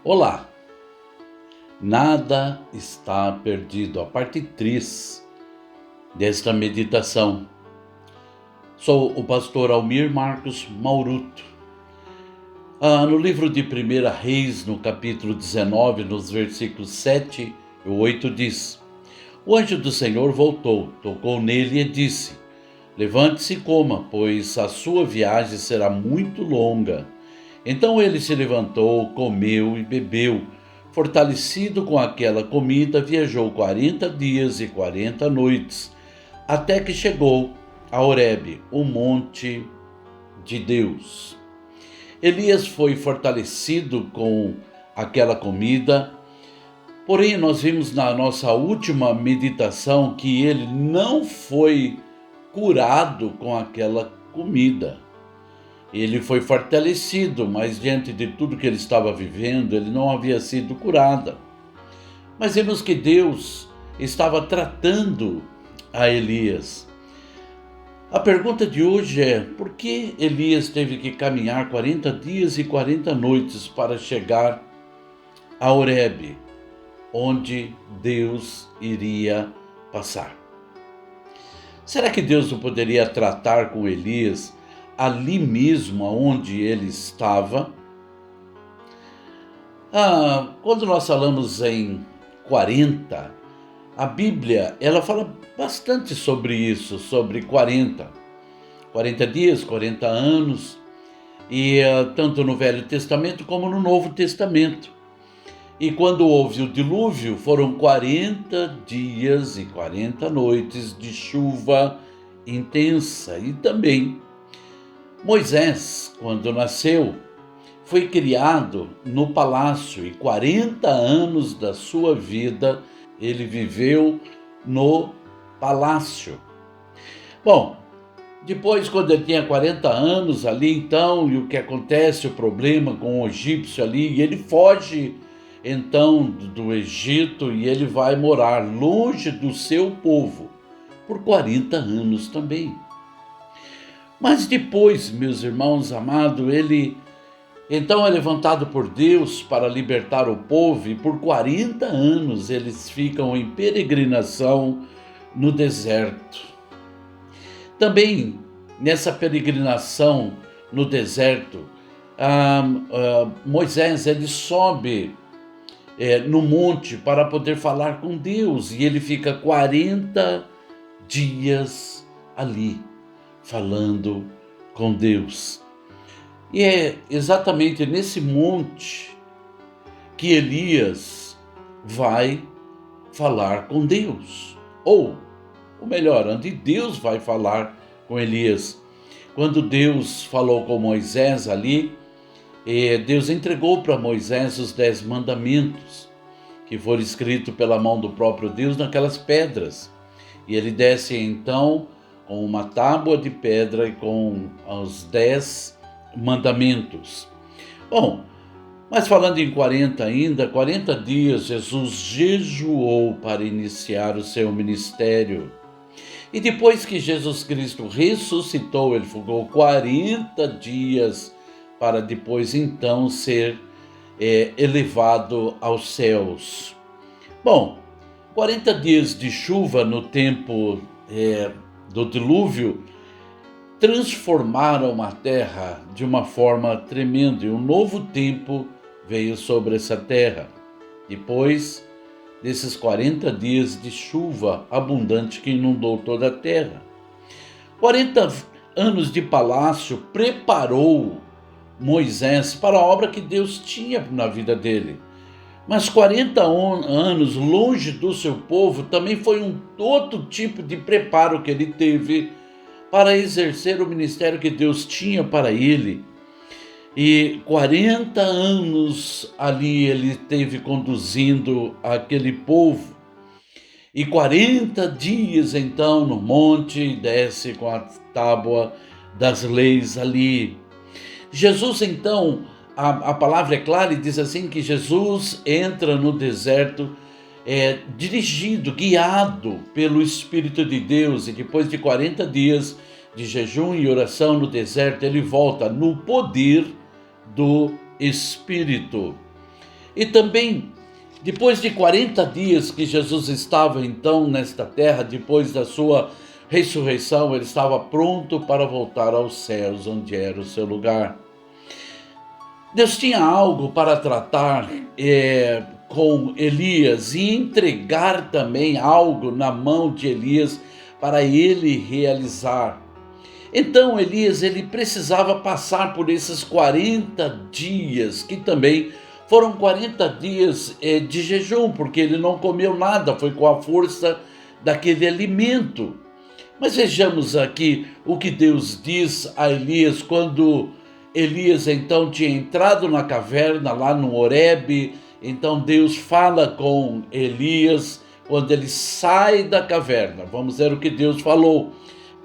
Olá, nada está perdido. A parte 3 desta meditação. Sou o pastor Almir Marcos Mauruto. No livro de 1 Reis, no capítulo 19, nos versículos 7 e 8, diz: O anjo do Senhor voltou, tocou nele e disse: Levante-se e coma, pois a sua viagem será muito longa. Então ele se levantou, comeu e bebeu. Fortalecido com aquela comida, viajou 40 dias e 40 noites, até que chegou a Horebe, o monte de Deus. Elias foi fortalecido com aquela comida, porém nós vimos na nossa última meditação que ele não foi curado com aquela comida. Ele foi fortalecido, mas diante de tudo que ele estava vivendo, ele não havia sido curado. Mas vemos que Deus estava tratando a Elias. A pergunta de hoje é: por que Elias teve que caminhar 40 dias e 40 noites para chegar a Horebe, onde Deus iria passar? Será que Deus não poderia tratar com Elias ali mesmo onde ele estava? Quando nós falamos em 40, a Bíblia ela fala bastante sobre isso, sobre 40 dias, 40 anos, e tanto no Velho Testamento como no Novo Testamento. E quando houve o dilúvio, foram 40 dias e 40 noites de chuva intensa. E também Moisés, quando nasceu, foi criado no palácio e 40 anos da sua vida ele viveu no palácio. Bom, depois, quando ele tinha 40 anos ali, então, e o que acontece, o problema com o egípcio ali, e ele foge então do Egito e ele vai morar longe do seu povo por 40 anos também. Mas depois, meus irmãos amados, ele então é levantado por Deus para libertar o povo, e por 40 anos eles ficam em peregrinação no deserto. Também nessa peregrinação no deserto, Moisés ele sobe no monte para poder falar com Deus, e ele fica 40 dias ali falando com Deus. E é exatamente nesse monte que Elias vai falar com Deus. Ou melhor, onde Deus vai falar com Elias. Quando Deus falou com Moisés ali, Deus entregou para Moisés os 10 mandamentos, que foram escritos pela mão do próprio Deus naquelas pedras. E ele desce então com uma tábua de pedra e com os 10 mandamentos. Bom, mas falando em 40 ainda, 40 dias Jesus jejuou para iniciar o seu ministério. E depois que Jesus Cristo ressuscitou, ele ficou 40 dias para depois então ser elevado aos céus. Bom, 40 dias de chuva no tempo do dilúvio transformaram a terra de uma forma tremenda, e um novo tempo veio sobre essa terra, depois desses 40 dias de chuva abundante que inundou toda a terra. 40 anos de palácio preparou Moisés para a obra que Deus tinha na vida dele. Mas 40 anos longe do seu povo também foi um outro tipo de preparo que ele teve para exercer o ministério que Deus tinha para ele. E 40 anos ali ele teve conduzindo aquele povo. E 40 dias então no monte, desce com a tábua das leis ali. Jesus então, a palavra é clara e diz assim que Jesus entra no deserto dirigido, guiado pelo Espírito de Deus, e depois de 40 dias de jejum e oração no deserto, ele volta no poder do Espírito. E também, depois de 40 dias que Jesus estava então nesta terra, depois da sua ressurreição, ele estava pronto para voltar aos céus, onde era o seu lugar. Deus tinha algo para tratar com Elias e entregar também algo na mão de Elias para ele realizar. Então Elias ele precisava passar por esses 40 dias, que também foram 40 dias de jejum, porque ele não comeu nada, foi com a força daquele alimento. Mas vejamos aqui o que Deus diz a Elias quando Elias então tinha entrado na caverna lá no Horebe. Então Deus fala com Elias quando ele sai da caverna. Vamos ver o que Deus falou.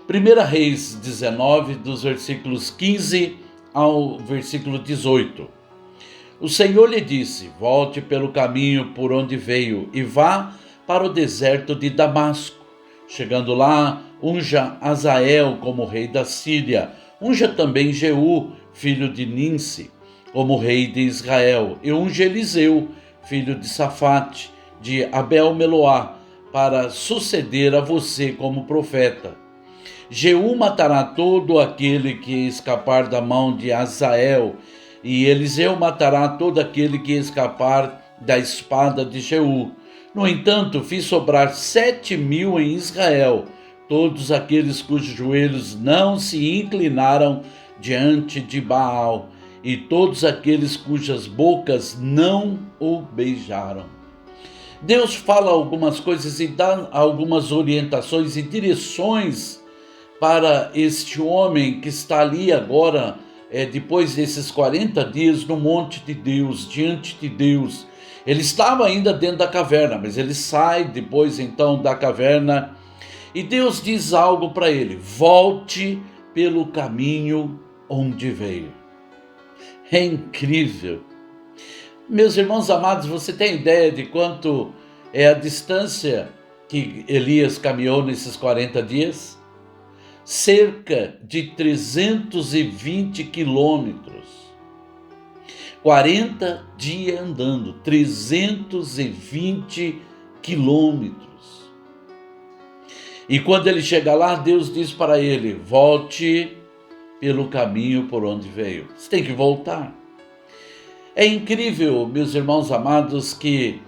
1 Reis 19, dos versículos 15 ao versículo 18. O Senhor lhe disse: volte pelo caminho por onde veio e vá para o deserto de Damasco. Chegando lá, unja Azael como rei da Síria, unja também Jeú, filho de Ninsi, como rei de Israel, e unja Eliseu, filho de Safate, de Abel-Meloá, para suceder a você como profeta. Jeú matará todo aquele que escapar da mão de Azael, e Eliseu matará todo aquele que escapar da espada de Jeú. No entanto, fiz sobrar 7.000 em Israel, todos aqueles cujos joelhos não se inclinaram diante de Baal, e todos aqueles cujas bocas não o beijaram. Deus fala algumas coisas e dá algumas orientações e direções para este homem que está ali agora, depois desses 40 dias no monte de Deus, diante de Deus. Ele estava ainda dentro da caverna, mas ele sai depois então da caverna e Deus diz algo para ele: volte pelo caminho onde veio. É incrível. Meus irmãos amados, você tem ideia de quanto é a distância que Elias caminhou nesses 40 dias? Cerca de 320 quilômetros. 40 dias andando, 320 quilômetros. E quando ele chega lá, Deus diz para ele: volte pelo caminho por onde veio. Você tem que voltar. É incrível, meus irmãos amados, que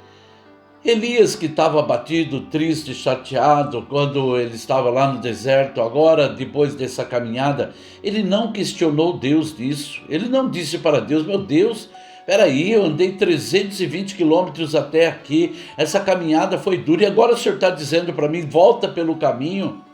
Elias, que estava abatido, triste, chateado, quando ele estava lá no deserto, agora, depois dessa caminhada, ele não questionou Deus disso. Ele não disse para Deus: meu Deus, peraí, eu andei 320 quilômetros até aqui, essa caminhada foi dura, e agora o Senhor está dizendo para mim: volta pelo caminho.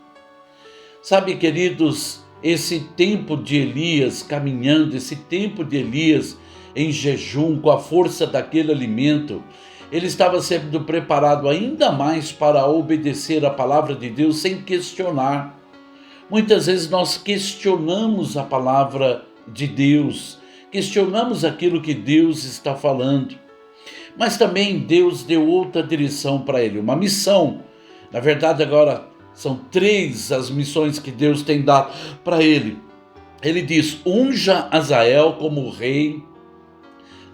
Sabe, queridos, esse tempo de Elias caminhando, esse tempo de Elias em jejum, com a força daquele alimento, ele estava sendo preparado ainda mais para obedecer a palavra de Deus sem questionar. Muitas vezes nós questionamos a palavra de Deus, questionamos aquilo que Deus está falando. Mas também Deus deu outra direção para ele, uma missão. Na verdade, agora são 3 as missões que Deus tem dado para ele. Ele diz: unja Azael como rei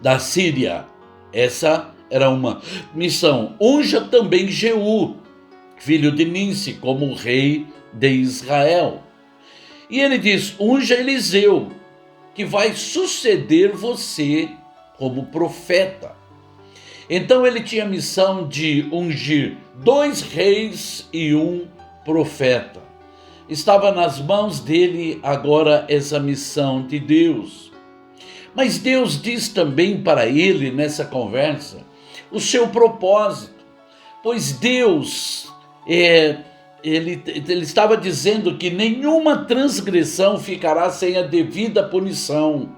da Síria. Essa era uma missão. Unja também Jeú, filho de Ninsi, como rei de Israel. E ele diz: unja Eliseu, que vai suceder você como profeta. Então ele tinha a missão de ungir 2 reis e 1 profeta. Estava nas mãos dele agora essa missão de Deus. Mas Deus diz também para ele nessa conversa o seu propósito, pois Deus, ele estava dizendo que nenhuma transgressão ficará sem a devida punição.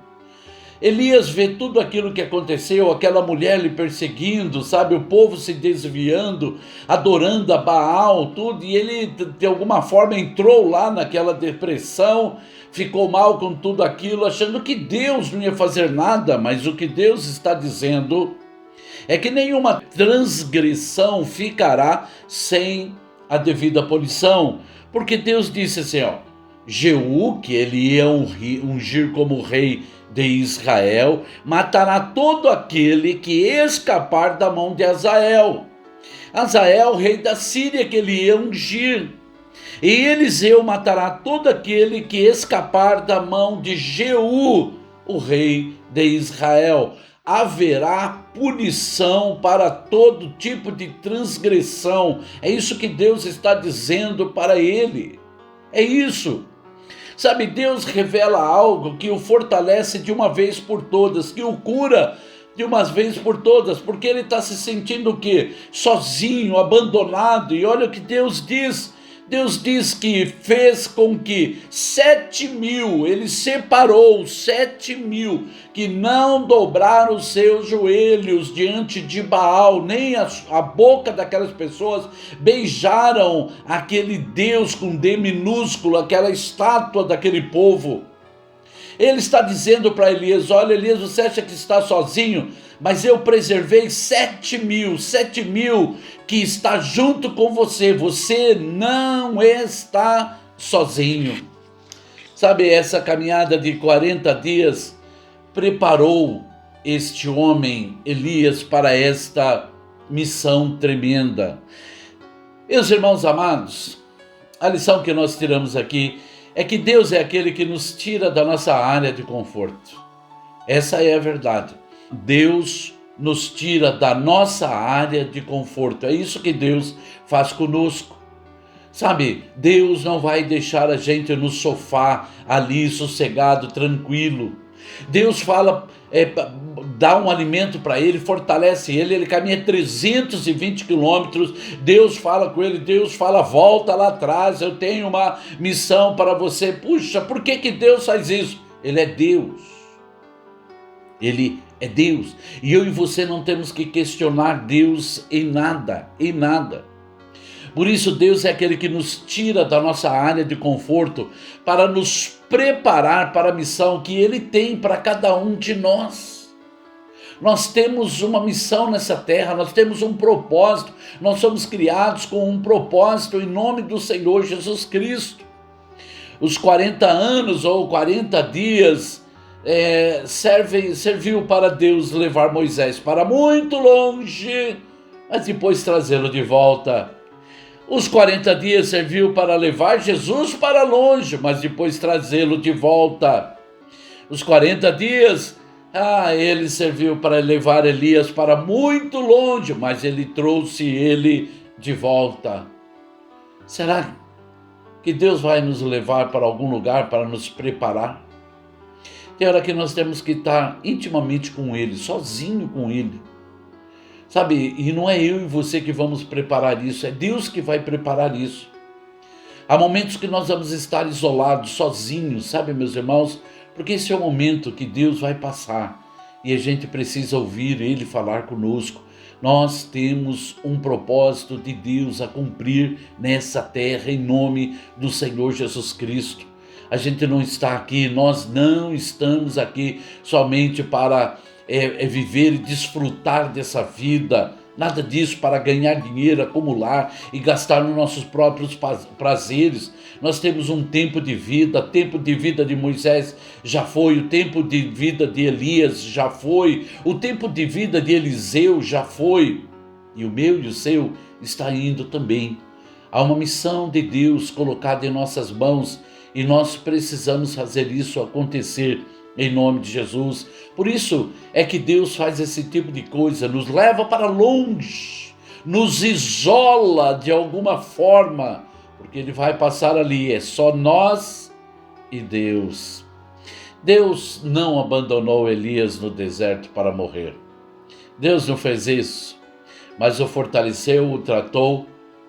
Elias vê tudo aquilo que aconteceu, aquela mulher lhe perseguindo, sabe, o povo se desviando, adorando a Baal, tudo, e ele de alguma forma entrou lá naquela depressão, ficou mal com tudo aquilo, achando que Deus não ia fazer nada, mas o que Deus está dizendo é que nenhuma transgressão ficará sem a devida punição, porque Deus disse assim, Jeú, que ele ia ungir como rei de Israel, matará todo aquele que escapar da mão de Azael. Azael, rei da Síria, que ele ia ungir. E Eliseu matará todo aquele que escapar da mão de Jeú, o rei de Israel. Haverá punição para todo tipo de transgressão. É isso que Deus está dizendo para ele. É isso. Sabe, Deus revela algo que o fortalece de uma vez por todas, que o cura de uma vez por todas, porque ele está se sentindo o quê? Sozinho, abandonado. E olha o que Deus diz. Deus diz que fez com que 7.000, ele separou 7.000 que não dobraram os seus joelhos diante de Baal, nem a boca daquelas pessoas beijaram aquele Deus com D minúsculo, aquela estátua daquele povo. Ele está dizendo para Elias: olha, Elias, você acha que está sozinho? Mas eu preservei 7.000 que está junto com você. Você não está sozinho. Sabe, essa caminhada de 40 dias preparou este homem, Elias, para esta missão tremenda. Meus irmãos amados, a lição que nós tiramos aqui é que Deus é aquele que nos tira da nossa área de conforto. Essa é a verdade. Deus nos tira da nossa área de conforto. É isso que Deus faz conosco. Sabe, Deus não vai deixar a gente no sofá, ali, sossegado, tranquilo. Deus fala, dá um alimento para ele, fortalece ele caminha 320 quilômetros, Deus fala com ele, Deus fala, volta lá atrás, eu tenho uma missão para você. Puxa, por que Deus faz isso? Ele é Deus. Ele é Deus. E eu e você não temos que questionar Deus em nada, em nada. Por isso Deus é aquele que nos tira da nossa área de conforto para nos preparar para a missão que Ele tem para cada um de nós. Nós temos uma missão nessa terra, nós temos um propósito, nós somos criados com um propósito em nome do Senhor Jesus Cristo. Os 40 anos ou 40 dias serviu para Deus levar Moisés para muito longe, mas depois trazê-lo de volta. Os 40 dias serviu para levar Jesus para longe, mas depois trazê-lo de volta. Os 40 dias, ele serviu para levar Elias para muito longe, mas ele trouxe ele de volta. Será que Deus vai nos levar para algum lugar para nos preparar? Tem hora que nós temos que estar intimamente com Ele, sozinho com Ele. Sabe, e não é eu e você que vamos preparar isso, é Deus que vai preparar isso. Há momentos que nós vamos estar isolados, sozinhos, sabe, meus irmãos? Porque esse é o momento que Deus vai passar e a gente precisa ouvir Ele falar conosco. Nós temos um propósito de Deus a cumprir nessa terra em nome do Senhor Jesus Cristo. A gente não está aqui, nós não estamos aqui somente para viver e desfrutar dessa vida, nada disso para ganhar dinheiro, acumular e gastar nos nossos próprios prazeres. Nós temos um tempo de vida, o tempo de vida de Moisés já foi, o tempo de vida de Elias já foi, o tempo de vida de Eliseu já foi, e o meu e o seu está indo também. Há uma missão de Deus colocada em nossas mãos e nós precisamos fazer isso acontecer em nome de Jesus. Por isso é que Deus faz esse tipo de coisa, nos leva para longe, nos isola de alguma forma, porque Ele vai passar ali, é só nós e Deus. Deus não abandonou Elias no deserto para morrer. Deus não fez isso, mas o fortaleceu, o tratou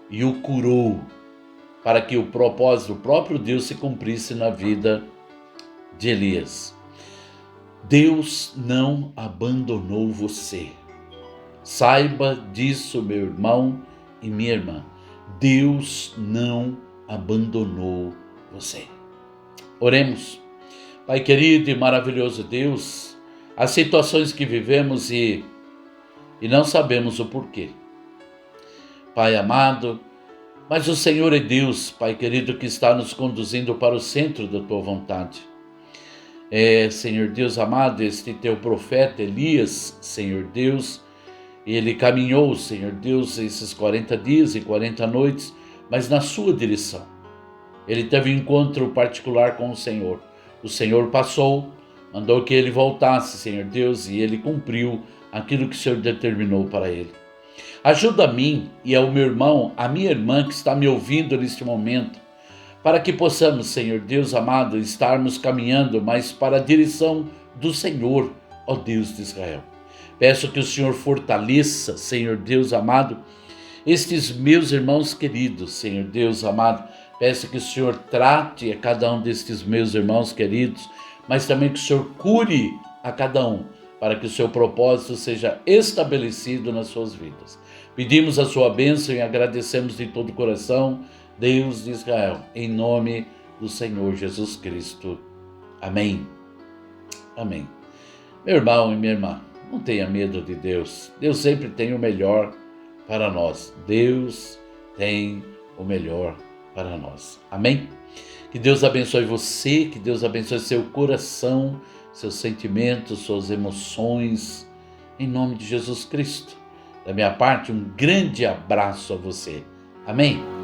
e o curou, para que o propósito do próprio Deus se cumprisse na vida de Elias. Deus não abandonou você. Saiba disso, meu irmão e minha irmã. Deus não abandonou você. Oremos. Pai querido e maravilhoso Deus, as situações que vivemos e não sabemos o porquê. Pai amado, Mas o Senhor é Deus, Pai querido, que está nos conduzindo para o centro da tua vontade. Senhor Deus amado, este teu profeta Elias, Senhor Deus, ele caminhou, Senhor Deus, esses 40 dias e 40 noites, mas na sua direção. Ele teve um encontro particular com o Senhor. O Senhor passou, mandou que ele voltasse, Senhor Deus, e ele cumpriu aquilo que o Senhor determinou para ele. Ajuda a mim e ao meu irmão, a minha irmã que está me ouvindo neste momento, para que possamos, Senhor Deus amado, estarmos caminhando mais para a direção do Senhor, ó Deus de Israel. Peço que o Senhor fortaleça, Senhor Deus amado, estes meus irmãos queridos, Senhor Deus amado. Peço que o Senhor trate a cada um destes meus irmãos queridos, mas também que o Senhor cure a cada um, para que o seu propósito seja estabelecido nas suas vidas. Pedimos a sua bênção e agradecemos de todo o coração, Deus de Israel, em nome do Senhor Jesus Cristo. Amém. Amém. Meu irmão e minha irmã, não tenha medo de Deus. Deus sempre tem o melhor para nós. Deus tem o melhor para nós. Amém? Que Deus abençoe você, que Deus abençoe seu coração, seus sentimentos, suas emoções, em nome de Jesus Cristo. Da minha parte, um grande abraço a você. Amém?